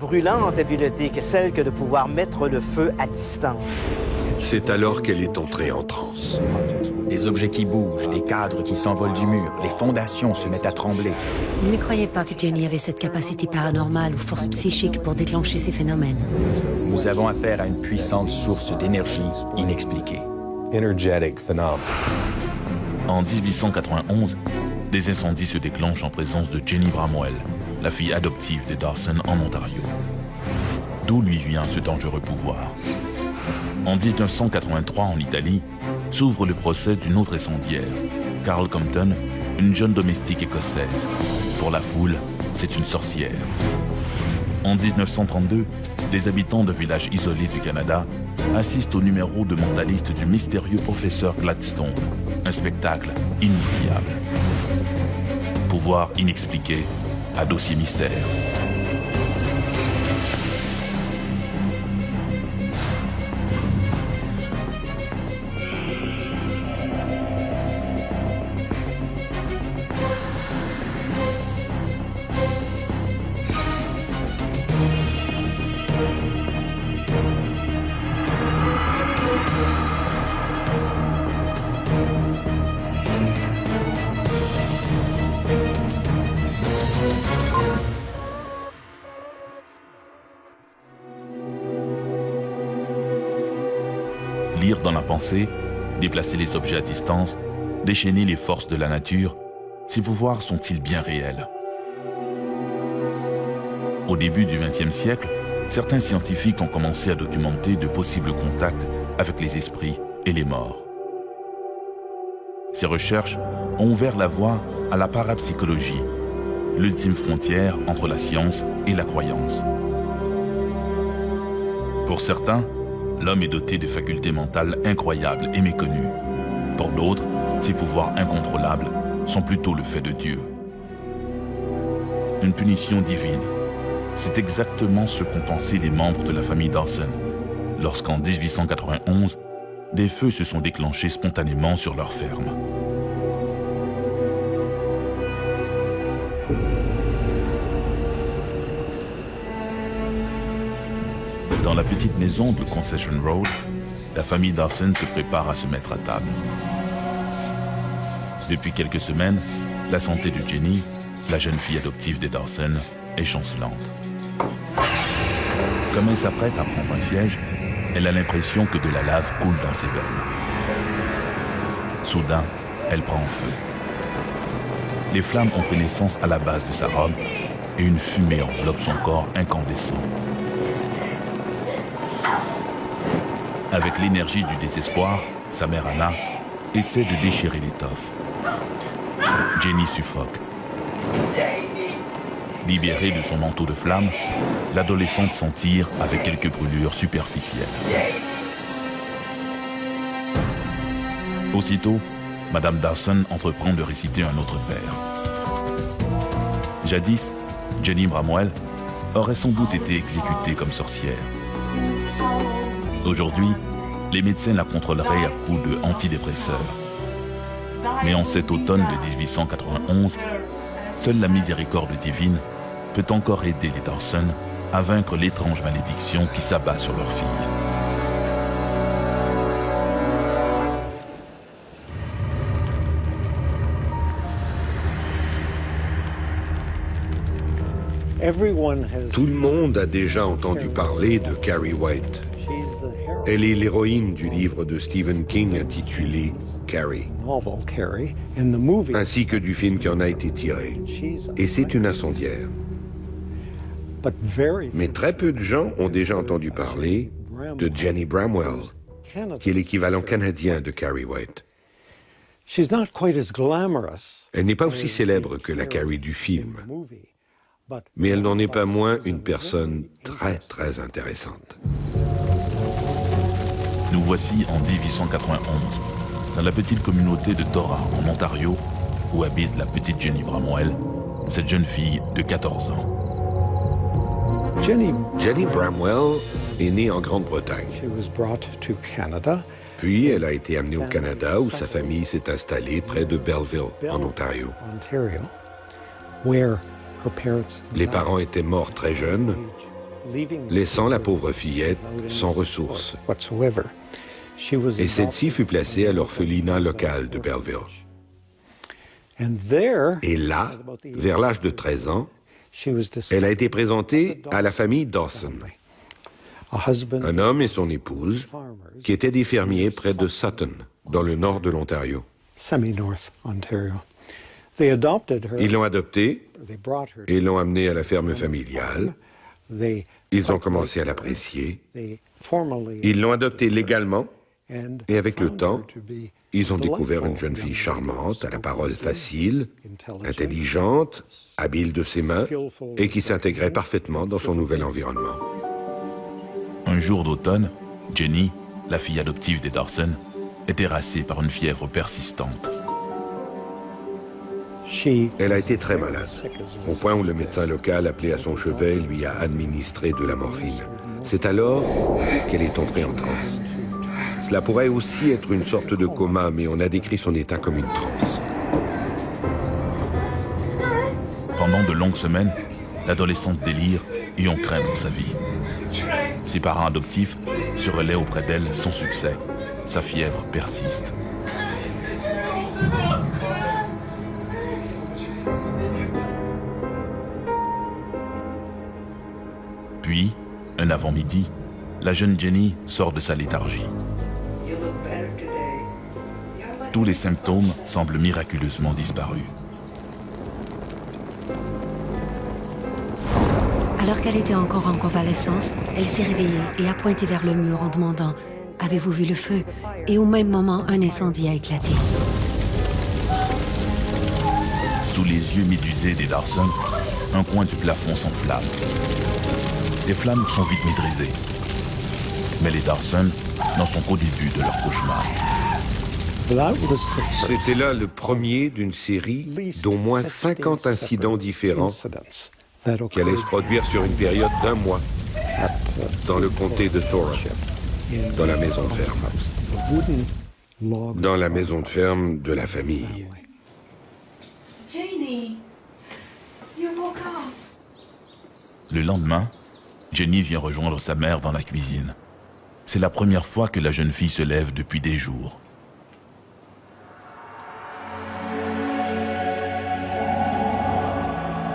brûlante habileté que celle que de pouvoir mettre le feu à distance. C'est alors qu'elle est entrée en transe. Des objets qui bougent, des cadres qui s'envolent du mur, les fondations se mettent à trembler. Il ne croyait pas que Jenny avait cette capacité paranormale ou force psychique pour déclencher ces phénomènes. Nous avons affaire à une puissante source d'énergie inexpliquée. Energetic phenomenon. En 1891, des incendies se déclenchent en présence de Jenny Bramwell, la fille adoptive des Dawson en Ontario. D'où lui vient ce dangereux pouvoir? En 1983, en Italie, s'ouvre le procès d'une autre incendiaire, Carol Compton, une jeune domestique écossaise. Pour la foule, c'est une sorcière. En 1932, les habitants d'un village isolé du Canada assistent au numéro de mentaliste du mystérieux professeur Gladstone, un spectacle inoubliable. Pouvoir inexpliqué à dossier mystère. Lire dans la pensée, déplacer les objets à distance, déchaîner les forces de la nature, ces pouvoirs sont-ils bien réels? Au début du XXe siècle, certains scientifiques ont commencé à documenter de possibles contacts avec les esprits et les morts. Ces recherches ont ouvert la voie à la parapsychologie, l'ultime frontière entre la science et la croyance. Pour certains, l'homme est doté de facultés mentales incroyables et méconnues. Pour d'autres, ses pouvoirs incontrôlables sont plutôt le fait de Dieu. Une punition divine. C'est exactement ce qu'ont pensé les membres de la famille Dawson, lorsqu'en 1891, des feux se sont déclenchés spontanément sur leur ferme. Dans la petite maison de Concession Road, la famille Dawson se prépare à se mettre à table. Depuis quelques semaines, la santé de Jenny, la jeune fille adoptive des Dawson, est chancelante. Comme elle s'apprête à prendre un siège, elle a l'impression que de la lave coule dans ses veines. Soudain, elle prend feu. Les flammes ont pris naissance à la base de sa robe et une fumée enveloppe son corps incandescent. Avec l'énergie du désespoir, sa mère Anna essaie de déchirer l'étoffe. Jenny suffoque. Libérée de son manteau de flammes, l'adolescente s'en tire avec quelques brûlures superficielles. Aussitôt, Madame Dawson entreprend de réciter un autre vers. Jadis, Jenny Bramwell aurait sans doute été exécutée comme sorcière. Aujourd'hui, les médecins la contrôleraient à coups de antidépresseurs. Mais en cet automne de 1891, seule la miséricorde divine peut encore aider les Dawson à vaincre l'étrange malédiction qui s'abat sur leur fille. Tout le monde a déjà entendu parler de Carrie White. Elle est l'héroïne du livre de Stephen King intitulé Carrie, ainsi que du film qui en a été tiré. Et c'est une incendiaire. Mais très peu de gens ont déjà entendu parler de Jenny Bramwell, qui est l'équivalent canadien de Carrie White. Elle n'est pas aussi célèbre que la Carrie du film, mais elle n'en est pas moins une personne très, très intéressante. Nous voici en 1891, dans la petite communauté de Tora, en Ontario, où habite la petite Jenny Bramwell, cette jeune fille de 14 ans. Jenny Bramwell est née en Grande-Bretagne. Puis elle a été amenée au Canada, où sa famille s'est installée près de Belleville, en Ontario. Les parents étaient morts très jeunes laissant la pauvre fillette sans ressources. Et celle-ci fut placée à l'orphelinat local de Belleville. Et là, vers l'âge de 13 ans, elle a été présentée à la famille Dawson, un homme et son épouse, qui étaient des fermiers près de Sutton, dans le nord de l'Ontario. Ils l'ont adoptée et l'ont amenée à la ferme familiale. Ils ont commencé à l'apprécier. Ils l'ont adoptée légalement et avec le temps, ils ont découvert une jeune fille charmante, à la parole facile, intelligente, habile de ses mains et qui s'intégrait parfaitement dans son nouvel environnement. Un jour d'automne, Jenny, la fille adoptive des Dawson, est terrassée par une fièvre persistante. Elle a été très malade, au point où le médecin local appelé à son chevet lui a administré de la morphine. C'est alors qu'elle est entrée en transe. Cela pourrait aussi être une sorte de coma, mais on a décrit son état comme une transe. Pendant de longues semaines, l'adolescente délire et on craint pour sa vie. Ses parents adoptifs se relaient auprès d'elle sans succès. Sa fièvre persiste. Puis, un avant-midi, la jeune Jenny sort de sa léthargie. Tous les symptômes semblent miraculeusement disparus. Alors qu'elle était encore en convalescence, elle s'est réveillée et a pointé vers le mur en demandant « Avez-vous vu le feu ?» Et au même moment, un incendie a éclaté. Sous les yeux médusés des Dawson, un coin du plafond s'enflamme. Les flammes sont vite maîtrisées. Mais les Dawson n'en sont qu'au début de leur cauchemar. C'était là le premier d'une série d'au moins 50 incidents différents qui allaient se produire sur une période d'1 mois dans le comté de Thorold, dans la maison de ferme. Dans la maison de ferme de la famille. Janie, you woke up. Le lendemain, Jenny vient rejoindre sa mère dans la cuisine. C'est la première fois que la jeune fille se lève depuis des jours.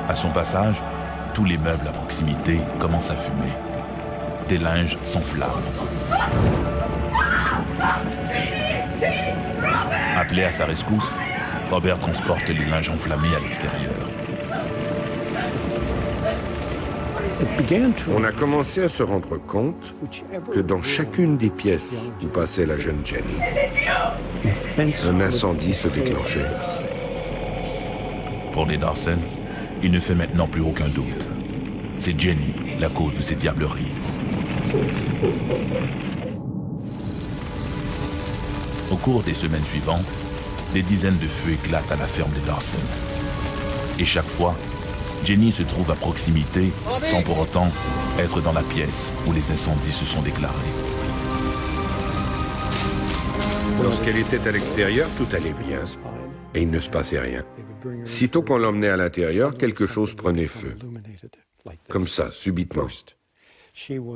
À son passage, tous les meubles à proximité commencent à fumer. Des linges s'enflamment. Appelé à sa rescousse, Robert transporte les linges enflammés à l'extérieur. On a commencé à se rendre compte que dans chacune des pièces où passait la jeune Jenny, un incendie se déclenchait. Pour les Dawson, il ne fait maintenant plus aucun doute. C'est Jenny la cause de ces diableries. Au cours des semaines suivantes, des dizaines de feux éclatent à la ferme des Dawson. Et chaque fois, Jenny se trouve à proximité sans pour autant être dans la pièce où les incendies se sont déclarés. Lorsqu'elle était à l'extérieur, tout allait bien et il ne se passait rien. Sitôt qu'on l'emmenait à l'intérieur, quelque chose prenait feu. Comme ça, subitement.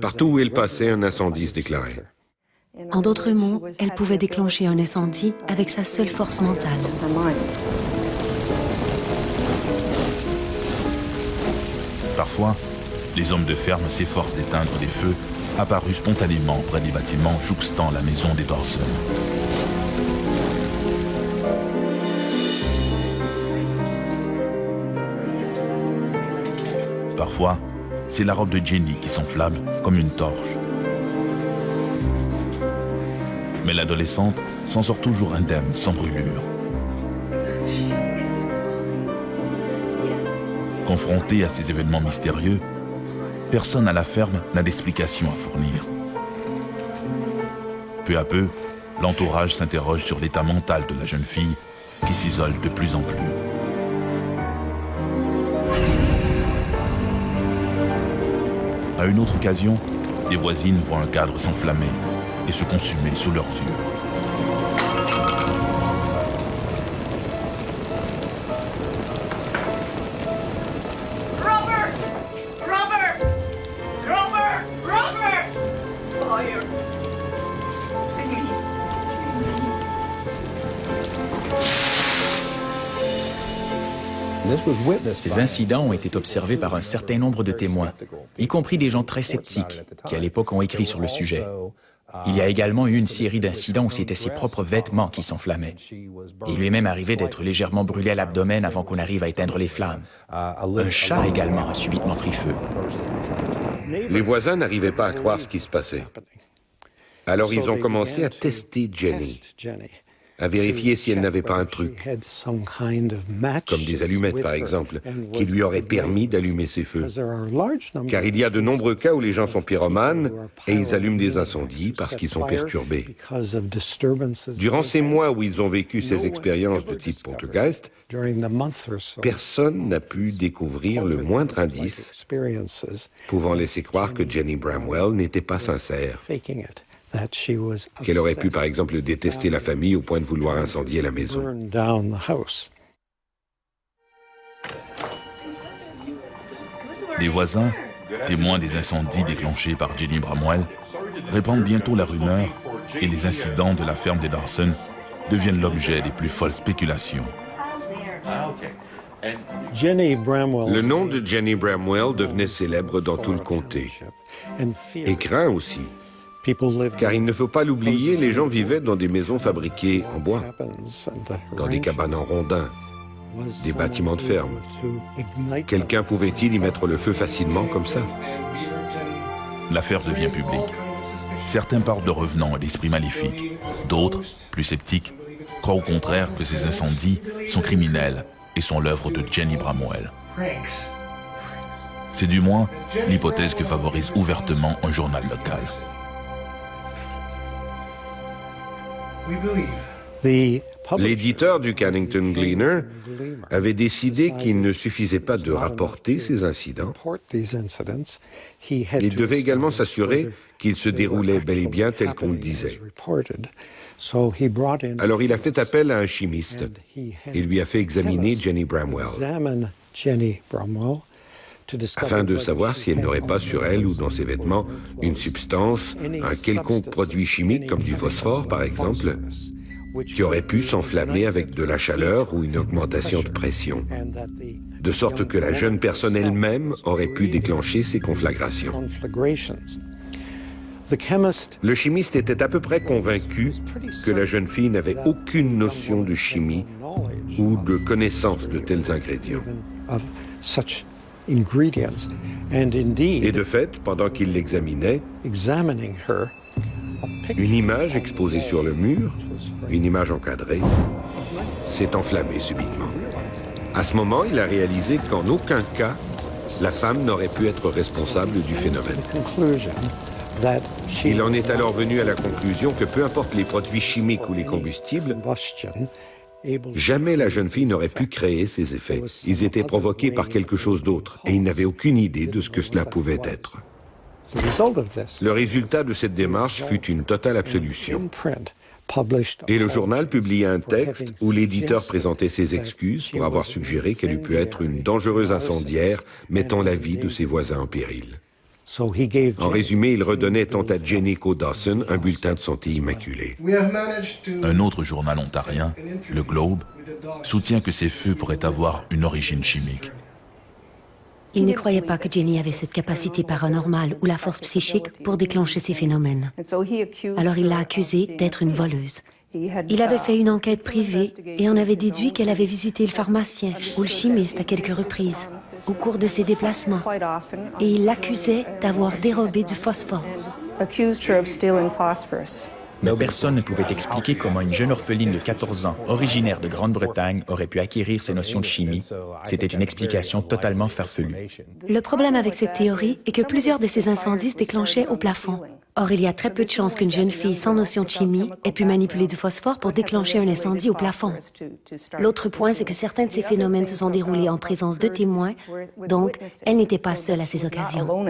Partout où elle passait, un incendie se déclarait. En d'autres mots, elle pouvait déclencher un incendie avec sa seule force mentale. Parfois, les hommes de ferme s'efforcent d'éteindre des feux apparus spontanément près des bâtiments jouxtant la maison des Dawson. Parfois, c'est la robe de Jenny qui s'enflamme comme une torche. Mais l'adolescente s'en sort toujours indemne, sans brûlure. Confrontée à ces événements mystérieux, personne à la ferme n'a d'explication à fournir. Peu à peu, l'entourage s'interroge sur l'état mental de la jeune fille qui s'isole de plus en plus. À une autre occasion, les voisines voient un cadre s'enflammer et se consumer sous leurs yeux. Robert! Robert! Robert! Ces incidents ont été observés par un certain nombre de témoins, y compris des gens très sceptiques qui, à l'époque, ont écrit sur le sujet. Il y a également eu une série d'incidents où c'était ses propres vêtements qui s'enflammaient. Il lui est même arrivé d'être légèrement brûlé à l'abdomen avant qu'on arrive à éteindre les flammes. Un chat également a subitement pris feu. Les voisins n'arrivaient pas à croire ce qui se passait. Alors ils ont commencé à tester Jenny, à vérifier si elle n'avait pas un truc, comme des allumettes par exemple, qui lui auraient permis d'allumer ses feux. Car il y a de nombreux cas où les gens sont pyromanes et ils allument des incendies parce qu'ils sont perturbés. Durant ces mois où ils ont vécu ces expériences de type poltergeist, personne n'a pu découvrir le moindre indice pouvant laisser croire que Jenny Bramwell n'était pas sincère. Qu'elle aurait pu, par exemple, détester la famille au point de vouloir incendier la maison. Des voisins, témoins des incendies déclenchés par Jenny Bramwell, répandent bientôt la rumeur et les incidents de la ferme des Dawson deviennent l'objet des plus folles spéculations. Le nom de Jenny Bramwell devenait célèbre dans tout le comté. Et craint aussi. Car il ne faut pas l'oublier, les gens vivaient dans des maisons fabriquées en bois, dans des cabanes en rondins, des bâtiments de ferme. Quelqu'un pouvait-il y mettre le feu facilement comme ça? L'affaire devient publique. Certains parlent de revenants et d'esprits maléfiques. D'autres, plus sceptiques, croient au contraire que ces incendies sont criminels et sont l'œuvre de Jenny Bramwell. C'est du moins l'hypothèse que favorise ouvertement un journal local. L'éditeur du Cannington Gleaner avait décidé qu'il ne suffisait pas de rapporter ces incidents. Il devait également s'assurer qu'ils se déroulaient bel et bien tel qu'on le disait. Alors il a fait appel à un chimiste et lui a fait examiner Jenny Bramwell afin de savoir si elle n'aurait pas sur elle ou dans ses vêtements une substance, un quelconque produit chimique comme du phosphore par exemple, qui aurait pu s'enflammer avec de la chaleur ou une augmentation de pression, de sorte que la jeune personne elle-même aurait pu déclencher ces conflagrations. Le chimiste était à peu près convaincu que la jeune fille n'avait aucune notion de chimie ou de connaissance de tels ingrédients. Et de fait, pendant qu'il l'examinait, une image exposée sur le mur, une image encadrée, s'est enflammée subitement. À ce moment, il a réalisé qu'en aucun cas, la femme n'aurait pu être responsable du phénomène. Il en est alors venu à la conclusion que peu importe les produits chimiques ou les combustibles, jamais la jeune fille n'aurait pu créer ces effets. Ils étaient provoqués par quelque chose d'autre et il n'avait aucune idée de ce que cela pouvait être. Le résultat de cette démarche fut une totale absolution. Et le journal publia un texte où l'éditeur présentait ses excuses pour avoir suggéré qu'elle eût pu être une dangereuse incendiaire mettant la vie de ses voisins en péril. En résumé, il redonnait tant à Jenny qu'au Dawson un bulletin de santé immaculé. Un autre journal ontarien, le Globe, soutient que ces feux pourraient avoir une origine chimique. Il ne croyait pas que Jenny avait cette capacité paranormale ou la force psychique pour déclencher ces phénomènes. Alors il l'a accusée d'être une voleuse. Il avait fait une enquête privée et en avait déduit qu'elle avait visité le pharmacien ou le chimiste à quelques reprises au cours de ses déplacements. Et il l'accusait d'avoir dérobé du phosphore. Mais personne ne pouvait expliquer comment une jeune orpheline de 14 ans, originaire de Grande-Bretagne, aurait pu acquérir ces notions de chimie. C'était une explication totalement farfelue. Le problème avec cette théorie est que plusieurs de ces incendies se déclenchaient au plafond. Or, il y a très peu de chances qu'une jeune fille sans notion de chimie ait pu manipuler du phosphore pour déclencher un incendie au plafond. L'autre point, c'est que certains de ces phénomènes se sont déroulés en présence de témoins, donc elle n'était pas seule à ces occasions.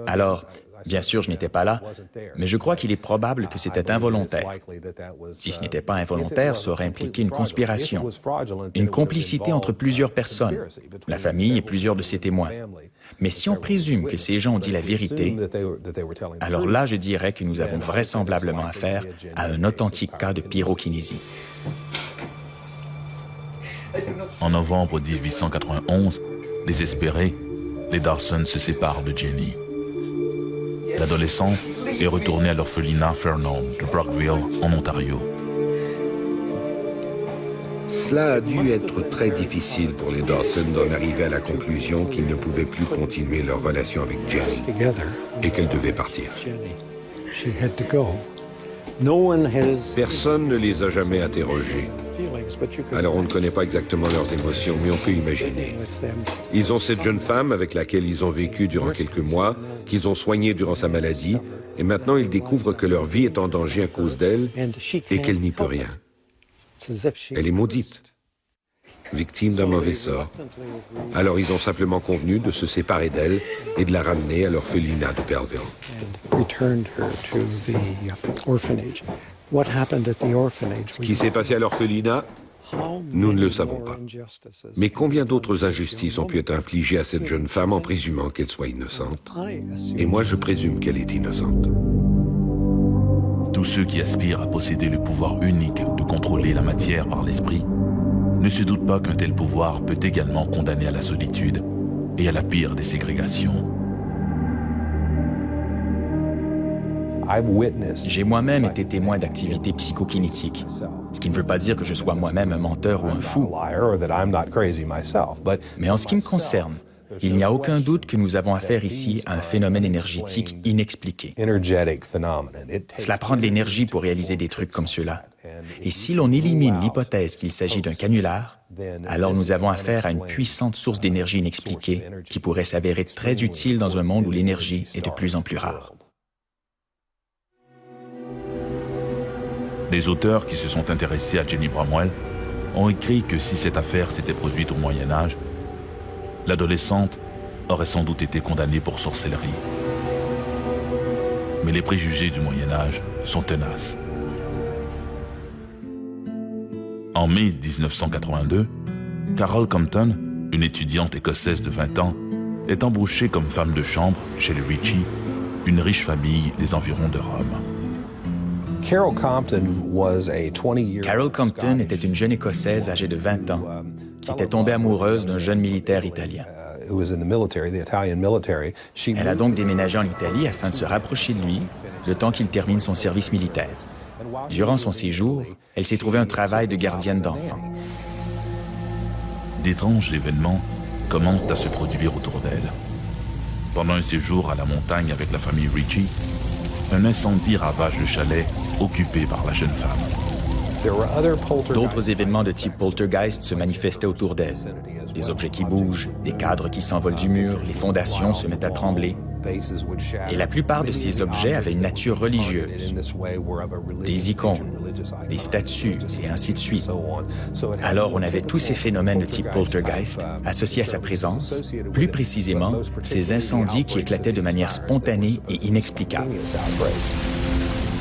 Alors, bien sûr, je n'étais pas là, mais je crois qu'il est probable que c'était involontaire. Si ce n'était pas involontaire, ça aurait impliqué une conspiration, une complicité entre plusieurs personnes, la famille et plusieurs de ses témoins. Mais si on présume que ces gens ont dit la vérité, alors là, je dirais que nous avons vraisemblablement affaire à un authentique cas de pyrokinésie. En novembre 1891, désespérés, les Dawson se séparent de Jenny. L'adolescente est retournée à l'orphelinat Fernald de Brockville, en Ontario. Cela a dû être très difficile pour les Dawson d'en arriver à la conclusion qu'ils ne pouvaient plus continuer leur relation avec Jenny et qu'elle devait partir. Personne ne les a jamais interrogés. Alors on ne connaît pas exactement leurs émotions, mais on peut imaginer. Ils ont cette jeune femme avec laquelle ils ont vécu durant quelques mois, qu'ils ont soignée durant sa maladie, et maintenant ils découvrent que leur vie est en danger à cause d'elle et qu'elle n'y peut rien. Elle est maudite, victime d'un mauvais sort. Alors ils ont simplement convenu de se séparer d'elle et de la ramener à l'orphelinat de Belleville. Ce qui s'est passé à l'orphelinat, nous ne le savons pas. Mais combien d'autres injustices ont pu être infligées à cette jeune femme en présumant qu'elle soit innocente? Et moi, je présume qu'elle est innocente. Tous ceux qui aspirent à posséder le pouvoir unique de contrôler la matière par l'esprit ne se doutent pas qu'un tel pouvoir peut également condamner à la solitude et à la pire des ségrégations. J'ai moi-même été témoin d'activités psychokinétiques, ce qui ne veut pas dire que je sois moi-même un menteur ou un fou. Mais en ce qui me concerne, il n'y a aucun doute que nous avons affaire ici à un phénomène énergétique inexpliqué. Cela prend de l'énergie pour réaliser des trucs comme cela. Et si l'on élimine l'hypothèse qu'il s'agit d'un canular, alors nous avons affaire à une puissante source d'énergie inexpliquée qui pourrait s'avérer très utile dans un monde où l'énergie est de plus en plus rare. Les auteurs qui se sont intéressés à Jenny Bramwell ont écrit que si cette affaire s'était produite au Moyen Âge, l'adolescente aurait sans doute été condamnée pour sorcellerie. Mais les préjugés du Moyen Âge sont tenaces. En mai 1982, Carol Compton, une étudiante écossaise de 20 ans, est embauchée comme femme de chambre chez les Ritchie, une riche famille des environs de Rome. Carol Compton était une jeune Écossaise âgée de 20 ans qui était tombée amoureuse d'un jeune militaire italien. Elle a donc déménagé en Italie afin de se rapprocher de lui le temps qu'il termine son service militaire. Durant son séjour, elle s'est trouvée un travail de gardienne d'enfants. D'étranges événements commencent à se produire autour d'elle. Pendant un séjour à la montagne avec la famille Ritchie, un incendie ravage le chalet occupé par la jeune femme. D'autres événements de type poltergeist se manifestaient autour d'elle. Des objets qui bougent, des cadres qui s'envolent du mur, les fondations se mettent à trembler. Et la plupart de ces objets avaient une nature religieuse. Des icônes, des statues et ainsi de suite. Alors on avait tous ces phénomènes de type poltergeist associés à sa présence, plus précisément ces incendies qui éclataient de manière spontanée et inexplicable.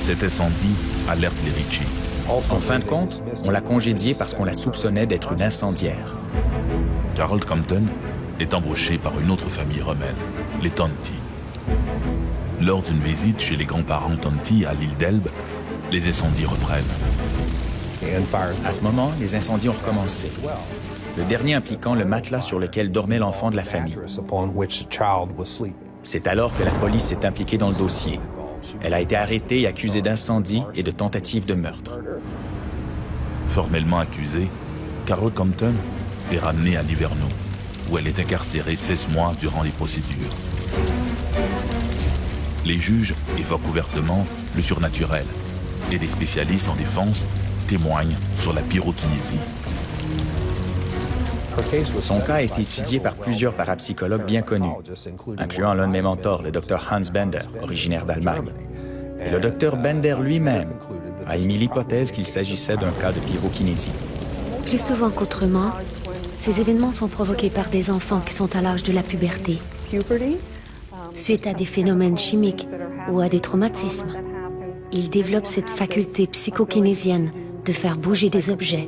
Cet incendie alerte les Ritchie. En fin de compte, on l'a congédiée parce qu'on la soupçonnait d'être une incendiaire. Carol Compton est embauchée par une autre famille romaine, les Tonti. Lors d'une visite chez les grands-parents Tonti à l'île d'Elbe, les incendies reprennent. À ce moment, les incendies ont recommencé. Le dernier impliquant le matelas sur lequel dormait l'enfant de la famille. C'est alors que la police s'est impliquée dans le dossier. Elle a été arrêtée et accusée d'incendie et de tentative de meurtre. Formellement accusée, Carol Compton est ramenée à Livernois, où elle est incarcérée 16 mois durant les procédures. Les juges évoquent ouvertement le surnaturel et des spécialistes en défense témoignent sur la pyrokinésie. Son cas a été étudié par plusieurs parapsychologues bien connus, incluant l'un de mes mentors, le Dr Hans Bender, originaire d'Allemagne. Et le Dr Bender lui-même a émis l'hypothèse qu'il s'agissait d'un cas de pyrokinésie. Plus souvent qu'autrement, ces événements sont provoqués par des enfants qui sont à l'âge de la puberté, suite à des phénomènes chimiques ou à des traumatismes. Ils développent cette faculté psychokinésienne de faire bouger des objets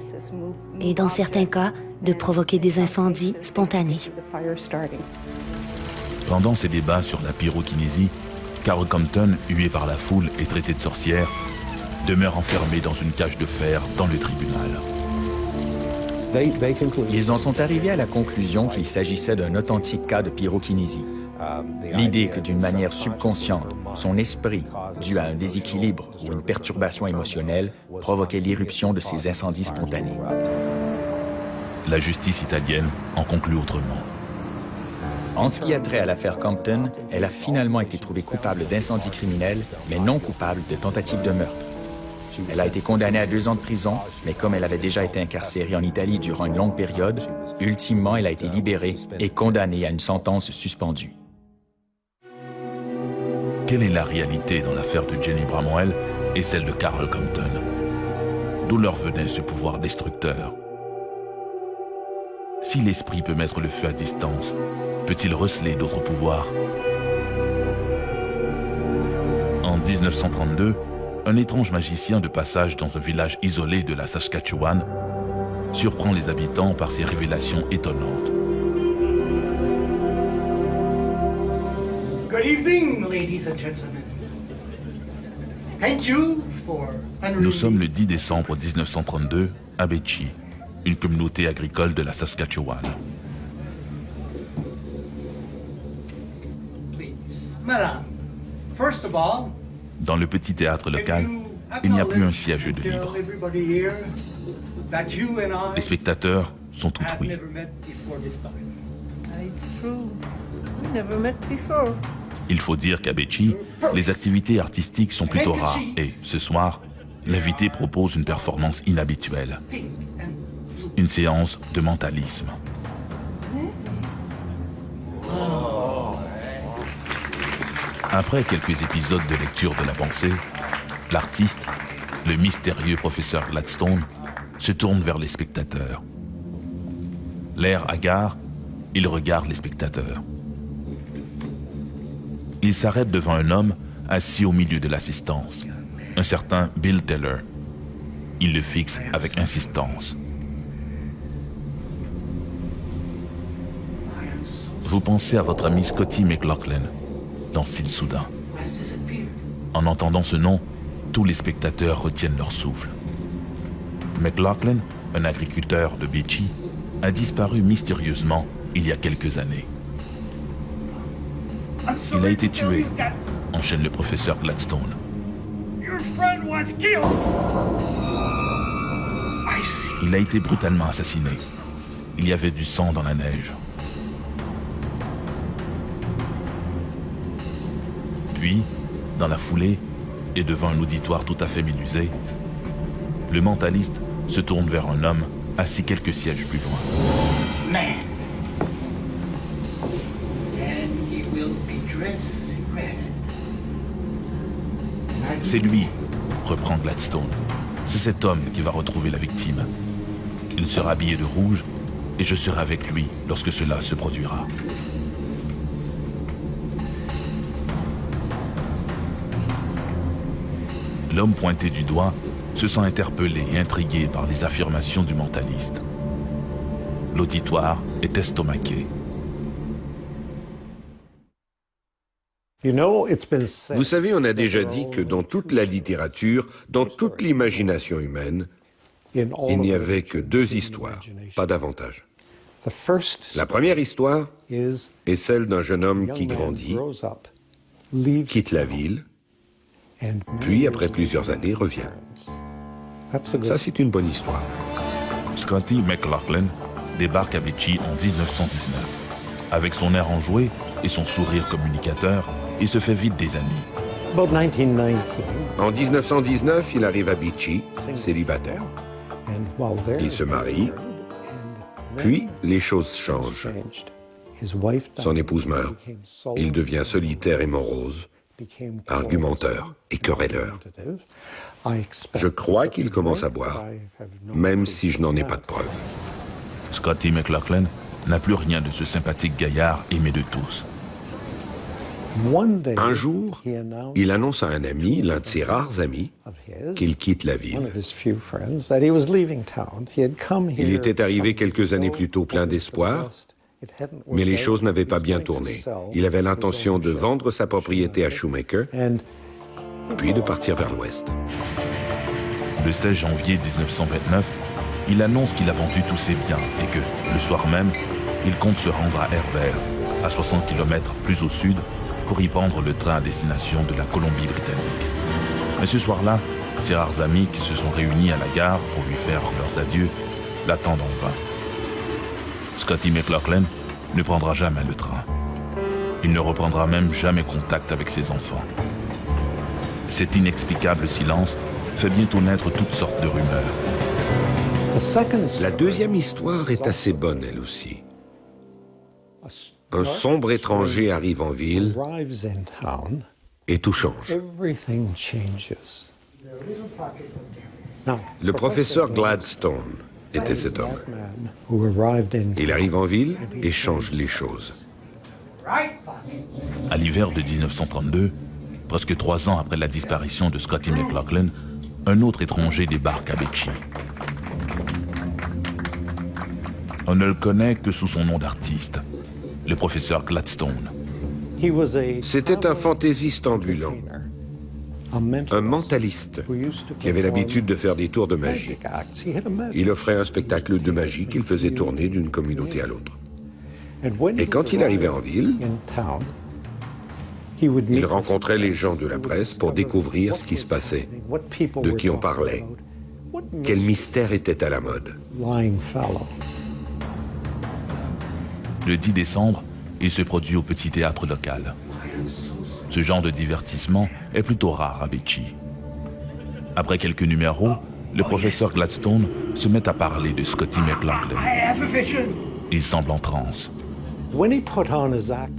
et, dans certains cas, de provoquer des incendies spontanés. Pendant ces débats sur la pyrokinésie, Carol Compton, huée par la foule et traitée de sorcière, demeure enfermée dans une cage de fer dans le tribunal. Ils en sont arrivés à la conclusion qu'il s'agissait d'un authentique cas de pyrokinésie. L'idée que d'une manière subconsciente, son esprit, dû à un déséquilibre ou une perturbation émotionnelle, provoquait l'irruption de ces incendies spontanés. La justice italienne en conclut autrement. En ce qui a trait à l'affaire Compton, elle a finalement été trouvée coupable d'incendie criminel, mais non coupable de tentative de meurtre. Elle a été condamnée à 2 ans de prison, mais comme elle avait déjà été incarcérée en Italie durant une longue période, ultimement elle a été libérée et condamnée à une sentence suspendue. Quelle est la réalité dans l'affaire de Jenny Bramwell et celle de Carol Compton? D'où leur venait ce pouvoir destructeur? Si l'esprit peut mettre le feu à distance, peut-il receler d'autres pouvoirs? En 1932, un étrange magicien de passage dans un village isolé de la Saskatchewan surprend les habitants par ses révélations étonnantes. Good evening, ladies and gentlemen. Thank you for Nous sommes le 10 décembre 1932 à Beechey, une communauté agricole de la Saskatchewan. Please, madame. First of all, dans le petit théâtre local, il n'y a plus un siège de libre. Les spectateurs sont tout oui. Il faut dire qu'à Beechey, les activités artistiques sont plutôt rares et, ce soir, l'invité propose une performance inhabituelle. Une séance de mentalisme. Après quelques épisodes de lecture de la pensée, l'artiste, le mystérieux professeur Gladstone, se tourne vers les spectateurs. L'air hagard, il regarde les spectateurs. Il s'arrête devant un homme assis au milieu de l'assistance, un certain Bill Taylor. Il le fixe avec insistance. Vous pensez à votre ami Scotty McLaughlin, lance-t-il soudain. En entendant ce nom, tous les spectateurs retiennent leur souffle. McLaughlin, un agriculteur de Beechey, a disparu mystérieusement il y a quelques années. Il a été tué, enchaîne le professeur Gladstone. Il a été brutalement assassiné. Il y avait du sang dans la neige. Puis, dans la foulée, et devant un auditoire tout à fait médusé, le mentaliste se tourne vers un homme assis quelques sièges plus loin. C'est lui, reprend Gladstone. C'est cet homme qui va retrouver la victime. Il sera habillé de rouge et je serai avec lui lorsque cela se produira. L'homme pointé du doigt se sent interpellé et intrigué par les affirmations du mentaliste. L'auditoire est estomaqué. Vous savez, on a déjà dit que dans toute la littérature, dans toute l'imagination humaine, il n'y avait que 2 histoires, pas davantage. La première histoire est celle d'un jeune homme qui grandit, quitte la ville, puis après plusieurs années revient. Ça, c'est une bonne histoire. Scotty McLaughlin débarque à Beechey en 1919. Avec son air enjoué et son sourire communicateur, il se fait vite des amis. En 1919, il arrive à Beechey, célibataire. Il se marie, puis les choses changent. Son épouse meurt. Il devient solitaire et morose, argumenteur et querelleur. Je crois qu'il commence à boire, même si je n'en ai pas de preuves. Scotty McLaughlin n'a plus rien de ce sympathique gaillard aimé de tous. Un jour, il annonce à un ami, l'un de ses rares amis, qu'il quitte la ville. Il était arrivé quelques années plus tôt plein d'espoir, mais les choses n'avaient pas bien tourné. Il avait l'intention de vendre sa propriété à Shoemaker, puis de partir vers l'ouest. Le 16 janvier 1929, Il annonce qu'il a vendu tous ses biens et que, le soir même, il compte se rendre à Herbert, à 60 km plus au sud, pour y prendre le train à destination de la Colombie-Britannique. Mais ce soir-là, ses rares amis qui se sont réunis à la gare pour lui faire leurs adieux l'attendent en vain. Scotty McLaughlin ne prendra jamais le train. Il ne reprendra même jamais contact avec ses enfants. Cet inexplicable silence fait bientôt naître toutes sortes de rumeurs. La deuxième histoire est assez bonne, elle aussi. Un sombre étranger arrive en ville et tout change. Le professeur Gladstone était cet homme. Il arrive en ville et change les choses. À l'hiver de 1932, presque 3 ans après la disparition de Scotty McLaughlin, un autre étranger débarque à Bechy. On ne le connaît que sous son nom d'artiste, le professeur Gladstone. C'était un fantaisiste ambulant, un mentaliste qui avait l'habitude de faire des tours de magie. Il offrait un spectacle de magie qu'il faisait tourner d'une communauté à l'autre. Et quand il arrivait en ville, il rencontrait les gens de la presse pour découvrir ce qui se passait, de qui on parlait, quel mystère était à la mode. Le 10 décembre, il se produit au petit théâtre local. Ce genre de divertissement est plutôt rare à Bechy. Après quelques numéros, le professeur Gladstone se met à parler de Scotty McLaughlin. Il semble en transe.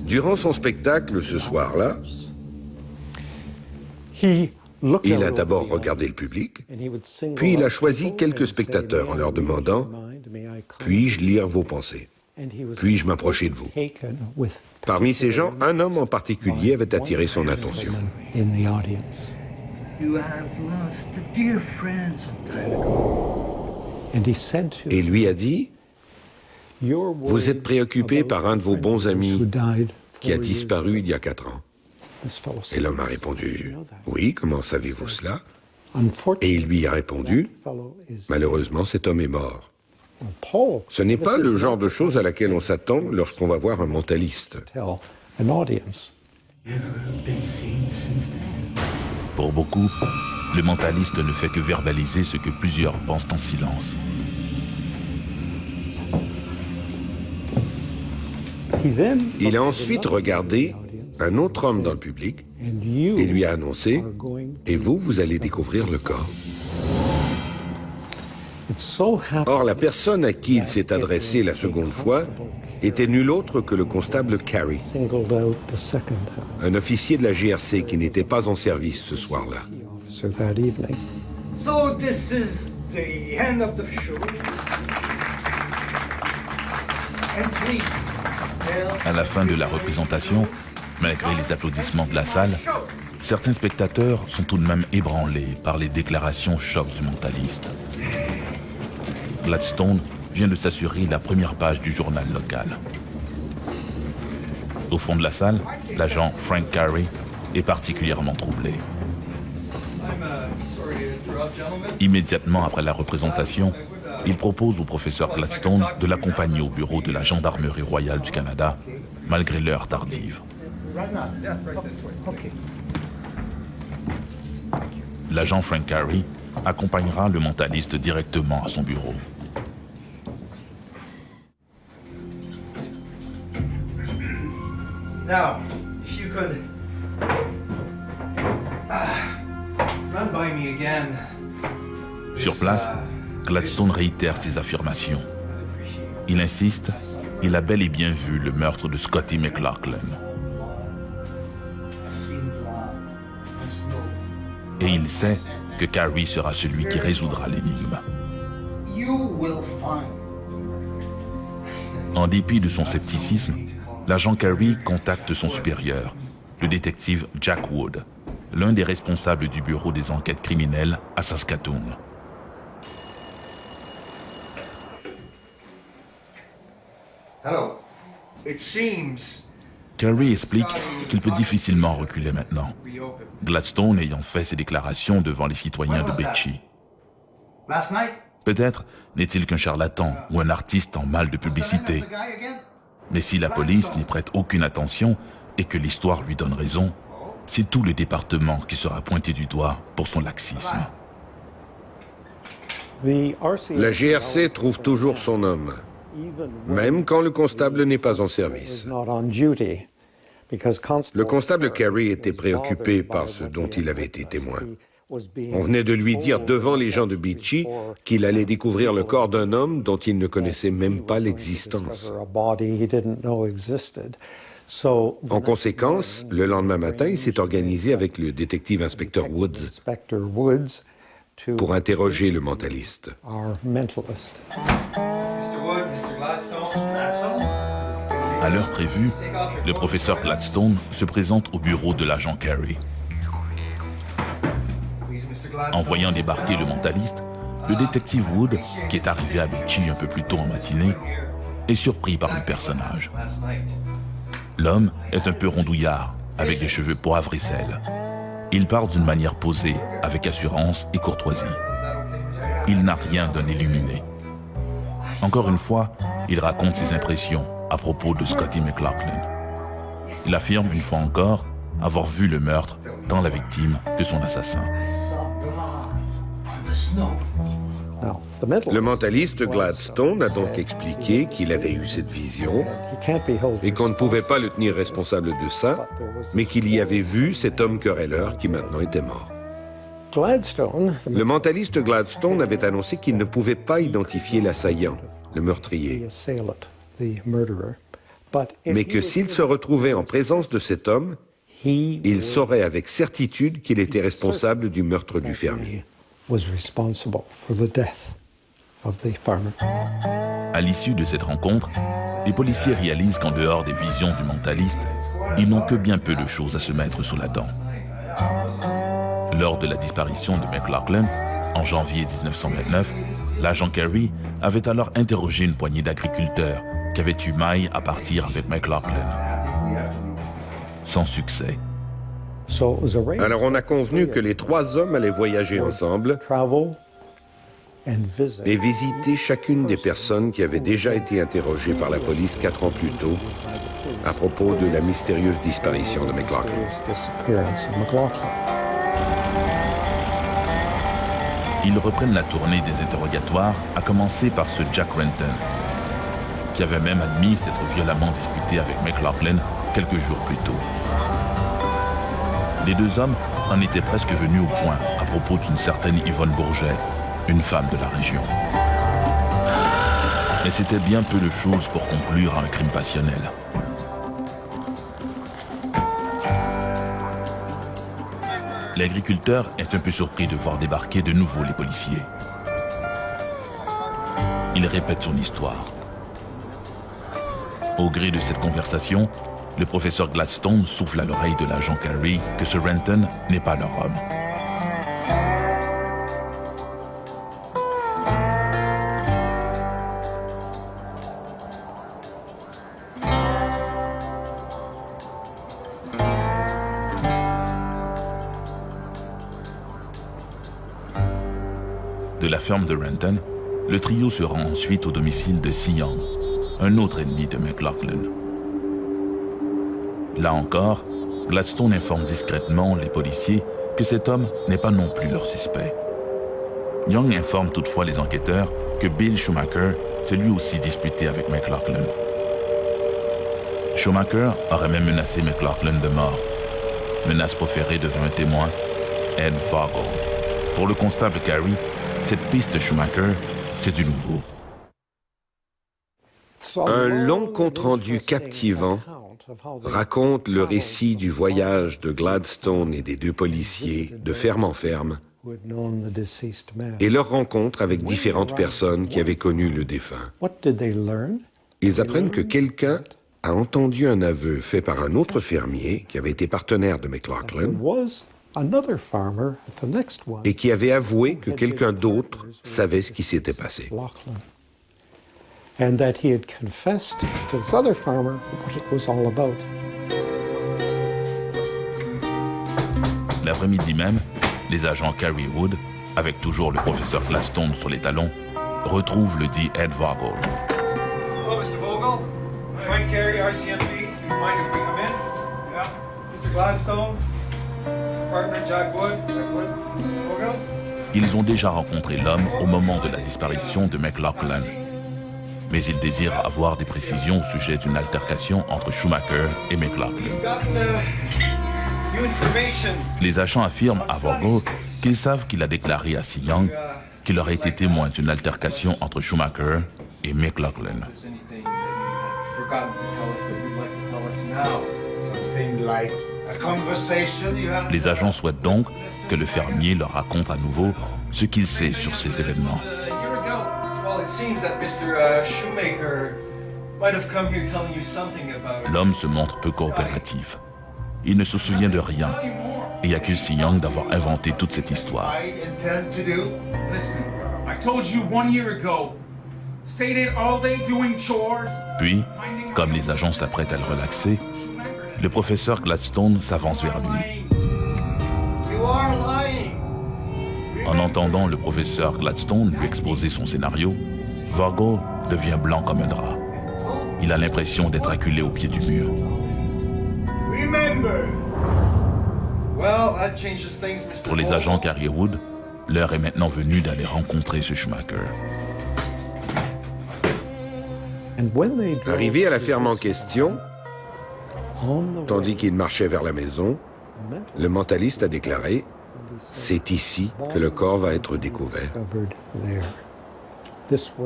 Durant son spectacle ce soir-là, il a d'abord regardé le public, puis il a choisi quelques spectateurs en leur demandant « Puis-je lire vos pensées ? Puis-je m'approcher de vous ?» Parmi ces gens, un homme en particulier avait attiré son attention. Et lui a dit « Vous êtes préoccupé par un de vos bons amis qui a disparu il y a 4 ans. » Et l'homme a répondu « Oui, comment savez-vous cela ?» Et il lui a répondu « Malheureusement, cet homme est mort. » Ce n'est pas le genre de choses à laquelle on s'attend lorsqu'on va voir un mentaliste. Pour beaucoup, le mentaliste ne fait que verbaliser ce que plusieurs pensent en silence. Il a ensuite regardé un autre homme dans le public et lui a annoncé « Et vous, vous allez découvrir le corps. » Or, la personne à qui il s'est adressé la seconde fois était nul autre que le constable Carey, un officier de la GRC qui n'était pas en service ce soir-là. So this is the end of the show. And please, À la fin de la représentation, malgré les applaudissements de la salle, certains spectateurs sont tout de même ébranlés par les déclarations choc du mentaliste. Gladstone vient de s'assurer la première page du journal local. Au fond de la salle, l'agent Frank Carey est particulièrement troublé. Immédiatement après la représentation, il propose au professeur Gladstone de l'accompagner au bureau de la Gendarmerie royale du Canada, malgré l'heure tardive. L'agent Frank Carey accompagnera le mentaliste directement à son bureau. now, if you could run by me again. Sur place, Gladstone réitère ses affirmations. Il insiste, il a bel et bien vu le meurtre de Scotty McLaughlin. Et il sait que Carey sera celui qui résoudra l'énigme. En dépit de son scepticisme, l'agent Carey contacte son supérieur, le détective Jack Wood, l'un des responsables du bureau des enquêtes criminelles à Saskatoon. Hello. It seems Carey explique qu'il peut difficilement reculer maintenant, Gladstone ayant fait ses déclarations devant les citoyens de Bechy. last night. Peut-être n'est-il qu'un charlatan ou un artiste en mal de publicité. Mais si la police n'y prête aucune attention et que l'histoire lui donne raison, c'est tout le département qui sera pointé du doigt pour son laxisme. La GRC trouve toujours son homme, même quand le constable n'est pas en service. Le constable Carey était préoccupé par ce dont il avait été témoin. On venait de lui dire devant les gens de Beachy qu'il allait découvrir le corps d'un homme dont il ne connaissait même pas l'existence. En conséquence, le lendemain matin, il s'est organisé avec le détective-inspecteur Woods pour interroger le mentaliste. Mr. Wood, Mr. Gladstone. À l'heure prévue, le professeur Gladstone se présente au bureau de l'agent Carey. En voyant débarquer le mentaliste, le détective Wood, qui est arrivé à Beachy un peu plus tôt en matinée, est surpris par le personnage. L'homme est un peu rondouillard, avec des cheveux poivre et sel. Il parle d'une manière posée, avec assurance et courtoisie. Il n'a rien d'un illuminé. Encore une fois, il raconte ses impressions à propos de Scotty McLaughlin. Il affirme une fois encore avoir vu le meurtre, tant la victime que son assassin. Le mentaliste Gladstone a donc expliqué qu'il avait eu cette vision et qu'on ne pouvait pas le tenir responsable de ça, mais qu'il y avait vu cet homme querelleur qui maintenant était mort. Le mentaliste Gladstone avait annoncé qu'il ne pouvait pas identifier l'assaillant, le meurtrier, mais que s'il se retrouvait en présence de cet homme, il saurait avec certitude qu'il était responsable du meurtre du fermier. À l'issue de cette rencontre, les policiers réalisent qu'en dehors des visions du mentaliste, ils n'ont que bien peu de choses à se mettre sous la dent. Lors de la disparition de McLaughlin, en janvier 1929, l'agent Carey avait alors interrogé une poignée d'agriculteurs qui avaient eu maille à partir avec McLaughlin. Sans succès. Alors on a convenu que les trois hommes allaient voyager ensemble et visiter chacune des personnes qui avaient déjà été interrogées par la police 4 ans plus tôt à propos de la mystérieuse disparition de McLaughlin. Ils reprennent la tournée des interrogatoires, à commencer par ce Jack Renton, qui avait même admis s'être violemment disputé avec McLaughlin quelques jours plus tôt. Les deux hommes en étaient presque venus au point à propos d'une certaine Yvonne Bourget, une femme de la région. Mais c'était bien peu de choses pour conclure à un crime passionnel. L'agriculteur est un peu surpris de voir débarquer de nouveau les policiers. Il répète son histoire. Au gré de cette conversation, le professeur Gladstone souffle à l'oreille de l'agent Carey que ce Renton n'est pas leur homme. De la ferme de Renton, le trio se rend ensuite au domicile de Sion, un autre ennemi de McLaughlin. Là encore, Gladstone informe discrètement les policiers que cet homme n'est pas non plus leur suspect. Young informe toutefois les enquêteurs que Bill Schumacher s'est lui aussi disputé avec McLaughlin. Schumacher aurait même menacé McLaughlin de mort, menace proférée devant un témoin, Ed Vogel. Pour le constable Carey, cette piste Schumacher, c'est du nouveau. Un long compte-rendu captivant raconte le récit du voyage de Gladstone et des deux policiers de ferme en ferme et leur rencontre avec différentes personnes qui avaient connu le défunt. Ils apprennent que quelqu'un a entendu un aveu fait par un autre fermier qui avait été partenaire de McLaughlin et qui avait avoué que quelqu'un d'autre savait ce qui s'était passé. And that he had confessed to this other farmer what it was all about. L'après-midi même, les agents Carey Wood, avec toujours le professeur Gladstone sur les talons, retrouve le dit Ed Vogel. Hello, Mr. Vogel. Frank Carey, RCMP. You mind if we come in? Yeah. Mr. Gladstone. Partner Jack Wood. Mr. Vogel. Ils ont déjà rencontré l'homme au moment de la disparition de McLaughlin. Mais ils désirent avoir des précisions au sujet d'une altercation entre Schumacher et McLaughlin. Les agents affirment à Vogel qu'ils savent qu'il a déclaré à Si Young qu'il aurait été témoin d'une altercation entre Schumacher et McLaughlin. Les agents souhaitent donc que le fermier leur raconte à nouveau ce qu'il sait sur ces événements. L'homme se montre peu coopératif. Il ne se souvient de rien et accuse Si Young d'avoir inventé toute cette histoire. Puis, comme les agents s'apprêtent à le relaxer, le professeur Gladstone s'avance vers lui. En entendant le professeur Gladstone lui exposer son scénario, Vogel devient blanc comme un drap. Il a l'impression d'être acculé au pied du mur. Pour les agents Carey Wood, l'heure est maintenant venue d'aller rencontrer ce Schumacher. Arrivé à la ferme en question, tandis qu'il marchait vers la maison, le mentaliste a déclaré « C'est ici que le corps va être découvert ».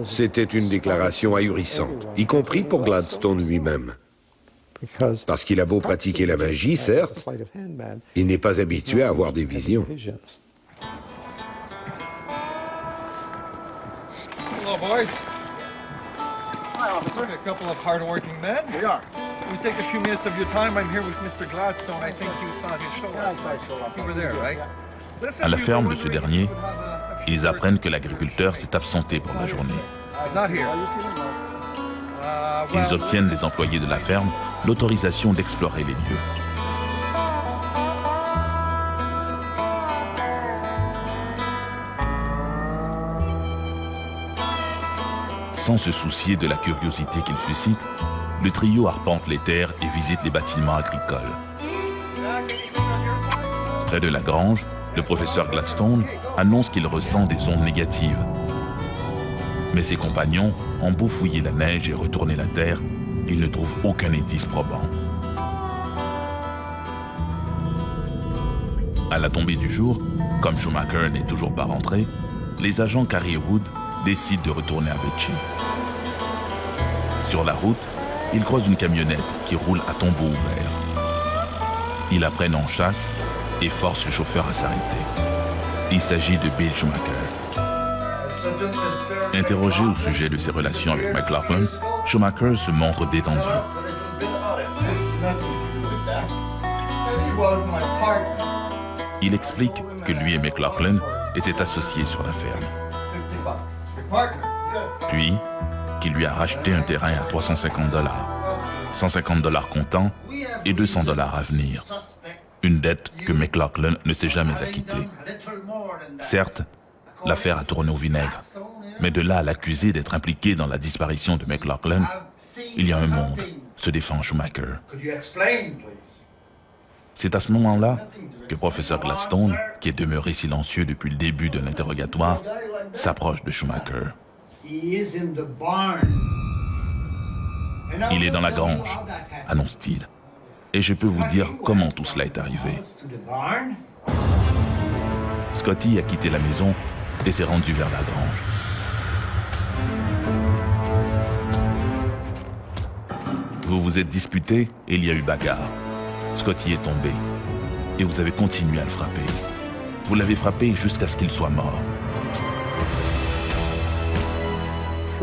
C'était une déclaration ahurissante, y compris pour Gladstone lui-même. Parce qu'il a beau pratiquer la magie, certes, il n'est pas habitué à avoir des visions. Hello, boys. Hi, officer. A couple of hard-working men. We are. We take a few minutes of your time. I'm here with Mr. Gladstone. I think you saw his show last night. You were there, right? À la ferme de ce dernier, ils apprennent que l'agriculteur s'est absenté pour la journée. Ils obtiennent des employés de la ferme l'autorisation d'explorer les lieux. Sans se soucier de la curiosité qu'il suscite, le trio arpente les terres et visite les bâtiments agricoles. Près de la grange, le professeur Gladstone annonce qu'il ressent des ondes négatives. Mais ses compagnons ont beau fouiller la neige et retourner la terre, ils ne trouvent aucun indice probant. À la tombée du jour, comme Schumacher n'est toujours pas rentré, les agents Carey Wood décident de retourner à Bechy. Sur la route, ils croisent une camionnette qui roule à tombeau ouvert. Ils la prennent en chasse et forcent le chauffeur à s'arrêter. Il s'agit de Bill Schumacher. Interrogé au sujet de ses relations avec McLaughlin, Schumacher se montre détendu. Il explique que lui et McLaughlin étaient associés sur la ferme. Puis, qu'il lui a racheté un terrain à $350, $150 comptant et $200 à venir. Une dette que McLaughlin ne s'est jamais acquittée. Certes, l'affaire a tourné au vinaigre, mais de là à l'accuser d'être impliqué dans la disparition de McLaughlin, il y a un monde, se défend Schumacher. C'est à ce moment-là que professeur Gladstone, qui est demeuré silencieux depuis le début de l'interrogatoire, s'approche de Schumacher. Il est dans la grange, annonce-t-il. Et je peux vous dire comment tout cela est arrivé. Scotty a quitté la maison et s'est rendu vers la grange. Vous vous êtes disputés et il y a eu bagarre. Scotty est tombé et vous avez continué à le frapper. Vous l'avez frappé jusqu'à ce qu'il soit mort.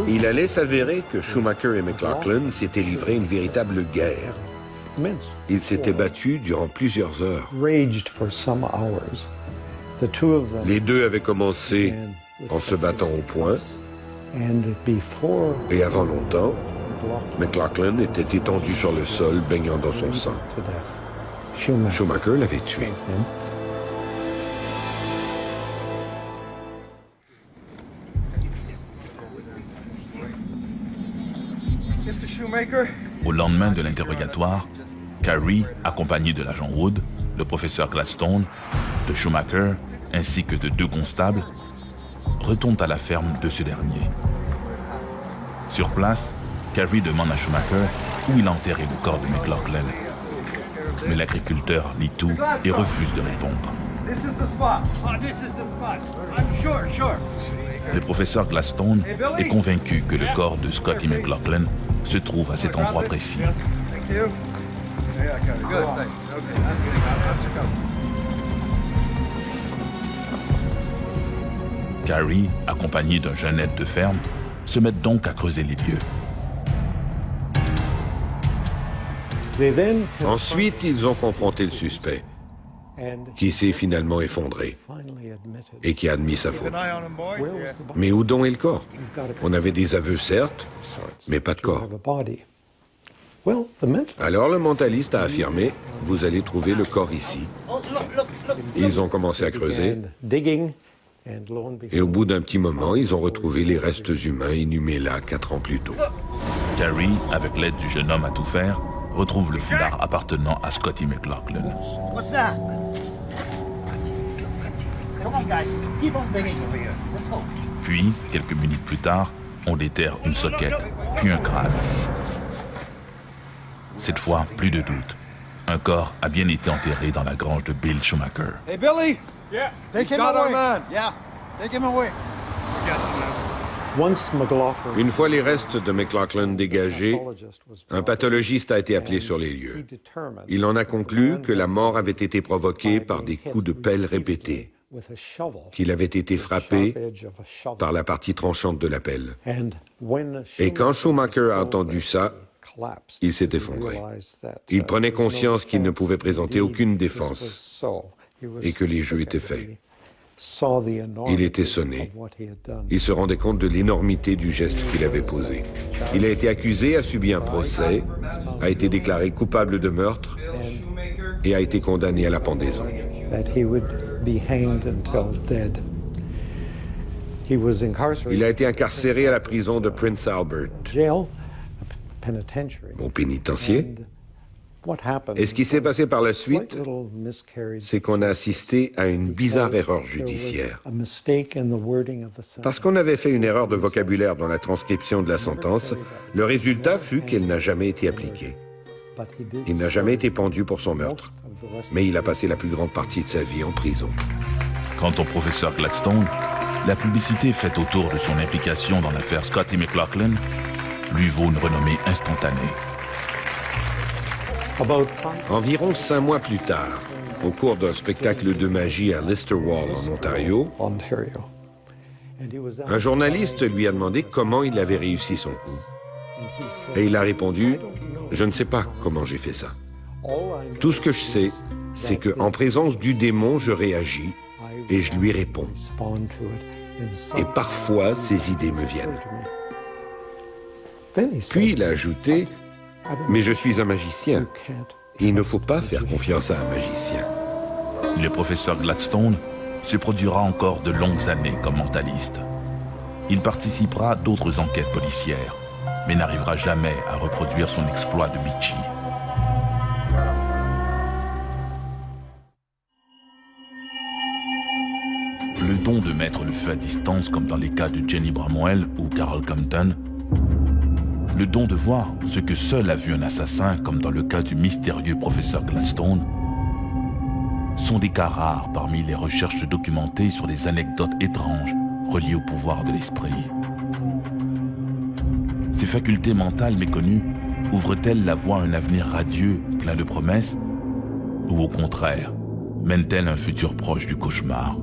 Il allait s'avérer que Schumacher et McLaughlin s'étaient livrés une véritable guerre. Ils s'étaient battus durant plusieurs heures. Les deux avaient commencé en se battant au poing, et avant longtemps, McLaughlin était étendu sur le sol, baignant dans son sang. Schumacher l'avait tué. Mr. Shoemaker. Au lendemain de l'interrogatoire, Carrie, accompagné de l'agent Wood, le professeur Gladstone, de Schumacher, ainsi que de 2 constables, retourne à la ferme de ce dernier. Sur place, Carrie demande à Schumacher où il a enterré le corps de McLaughlin. Mais l'agriculteur lit tout et refuse de répondre. Le professeur Gladstone est convaincu que le corps de Scotty McLaughlin se trouve à cet endroit précis. Carrie, accompagné d'un jeune aide de ferme, se met donc à creuser les lieux. Ensuite, ils ont confronté le suspect, qui s'est finalement effondré et qui a admis sa faute. Mais où donc est le corps? On avait des aveux, certes, mais pas de corps. Alors le mentaliste a affirmé, vous allez trouver le corps ici. Ils ont commencé à creuser, et au bout d'un petit moment, ils ont retrouvé les restes humains inhumés là 4 ans plus tôt. Carrie, avec l'aide du jeune homme à tout faire, retrouve le foulard appartenant à Scotty McLaughlin. Puis, quelques minutes plus tard, on déterre une soquette, puis un crâne. Cette fois, plus de doute. Un corps a bien été enterré dans la grange de Bill Schumacher. Hey, Billy! Yeah. Take him away. Man. Yeah. Take him away. Une fois les restes de McLaughlin dégagés, un pathologiste a été appelé sur les lieux. Il en a conclu que la mort avait été provoquée par des coups de pelle répétés, qu'il avait été frappé par la partie tranchante de la pelle. Et quand Schumacher a entendu ça, il s'est effondré. Il prenait conscience qu'il ne pouvait présenter aucune défense et que les jeux étaient faits. Il était sonné. Il se rendait compte de l'énormité du geste qu'il avait posé. Il a été accusé, a subi un procès, a été déclaré coupable de meurtre et a été condamné à la pendaison. Il a été incarcéré à la prison de Prince Albert, au pénitencier. Et ce qui s'est passé par la suite, c'est qu'on a assisté à une bizarre erreur judiciaire. Parce qu'on avait fait une erreur de vocabulaire dans la transcription de la sentence, le résultat fut qu'elle n'a jamais été appliquée. Il n'a jamais été pendu pour son meurtre, mais il a passé la plus grande partie de sa vie en prison. Quant au professeur Gladstone, la publicité faite autour de son implication dans l'affaire Scotty McLaughlin lui vaut une renommée instantanée. Environ 5 mois plus tard, au cours d'un spectacle de magie à Listerwall, en Ontario, un journaliste lui a demandé comment il avait réussi son coup. Et il a répondu « Je ne sais pas comment j'ai fait ça. Tout ce que je sais, c'est qu'en présence du démon, je réagis et je lui réponds. Et parfois, ces idées me viennent. » Puis il a ajouté « Mais je suis un magicien. Il ne faut pas faire confiance à un magicien. » Le professeur Gladstone se produira encore de longues années comme mentaliste. Il participera à d'autres enquêtes policières, mais n'arrivera jamais à reproduire son exploit de Beachy. Le don de mettre le feu à distance, comme dans les cas de Jenny Bramwell ou Carol Compton, le don de voir ce que seul a vu un assassin, comme dans le cas du mystérieux professeur Gladstone, sont des cas rares parmi les recherches documentées sur des anecdotes étranges reliées au pouvoir de l'esprit. Ces facultés mentales méconnues ouvrent-elles la voie à un avenir radieux, plein de promesses, ou au contraire, mènent-elles à un futur proche du cauchemar ?